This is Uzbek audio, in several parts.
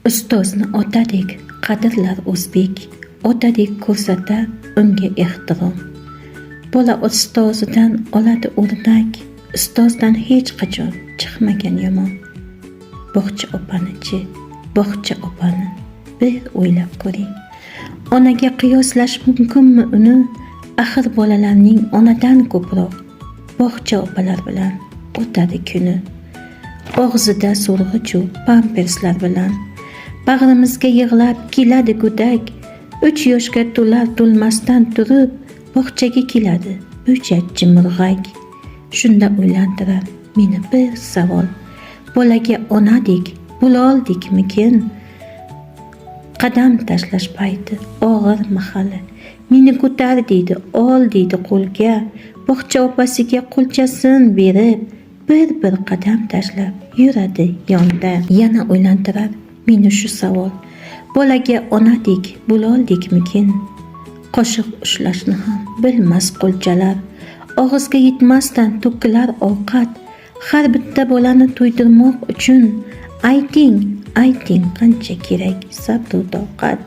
Ustozni otadek qadrlar o'zbek, otadek ko'rsatar unga ehtirom. Bola ustozidan oladi o'rnak, ustozdan hech qachon chiqmagan yomon. Bog'cha opani-chi, bog'cha opani bir o'ylab ko'ring. Onaga qiyoslash mumkinmi uni? Axir bolalarning onadan ko'proq bog'cha opalar bilan o'tadi kuni. Og'zida so'rg'ich u pamperslar bilan bag'rimizga yig'lab keladi go'dak. 3 yoshga to'lar to'lmasdan turib bog'chaga keladi bo'chakchi murg'ak. Shunda o'ylantirar meni bir savol. Bolaga onadek bo'loldikmikin? Qadam tashlash payti og'ir mahali. Meni ko'tar deydi, ol deydi qo'lga. Bog'cha opasiga qo'lchasin berib bir qadam tashlab yuradi yonda. Yana o'ylantirar meni shu savol. Bolaga onadek bo'loldikmikin? Qoshiq ushlashni ham bilmas qo'lchalar, og'izga yetmasdan to'kilar ovqat. Har bitta bolani to'ydirmoq uchun ayting qancha kerak sabr va toqat.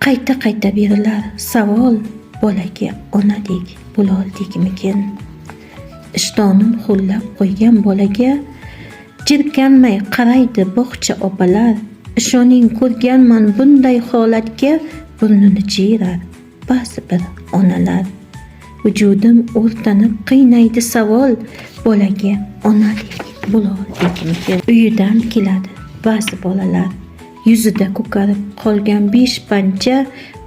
Qayta berilar savol, bolaga onadek bo'loldikmikin? Ishtonim xo'llab qo'ygan bolaga jirkanmay qaraydi bog'cha opalar. Ishoning ko'rganman bunday holatga burnini jirar ba'zi bir onalar. Vujudim o'rtanib qiynaydi savol, bolaga onadek bo'loldikmikin? Uyidan keladi ba'zi bolalar, yuzida ko'karib qolgan 5 pancha.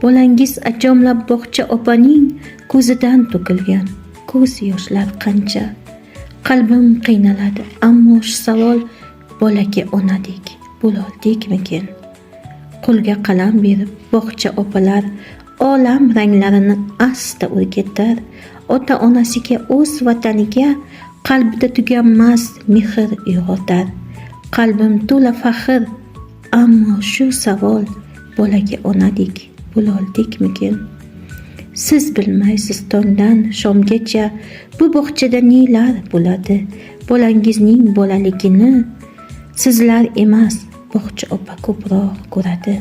Bolangiz ajomlab bog'cha opaning ko'zidan to'kilgan ko'z yoshlar qancha. Qalbim qiynaladi ammo shu savol, bolaga onadek bo'loldikmikin? Qo'lga qalam berib bog'cha opalar olam ranglarini asta o'rgatar. Ota onasiga, o'z vataniga qalbida tuganmas mehr uyg'otar. Qalbim to'la faxr, ammo shu savol, bolaga onadek bo'loldikmikin? Siz bilmaysiz tongdan shomgacha bu bog'chada nelar bo'ladi. Bolangizning bolaligini sizlar emas, bog'cha opa ko'proq ko'radi.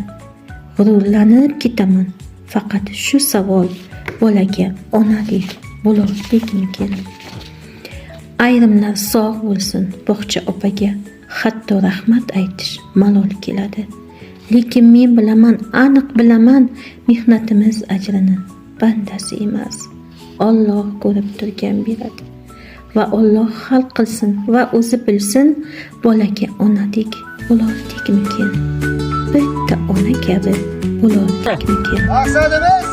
G'ururlanib ketaman faqat shu savol, bolaga onadek bo'loldikmikin? Ayrimlar sog' bo'lsin bog'cha opaga hatto rahmat aytish malol keladi. Lekin men bilaman, aniq bilaman, mehnatimiz ajrini bandasi emas, Alloh ko'rib turgan beradi. Va Alloh hal qilsin va o'zi bilsin, bolaga onadek bo'loldikmikin? Bitta ona kabi bo'loldikmikin? Maqsadimiz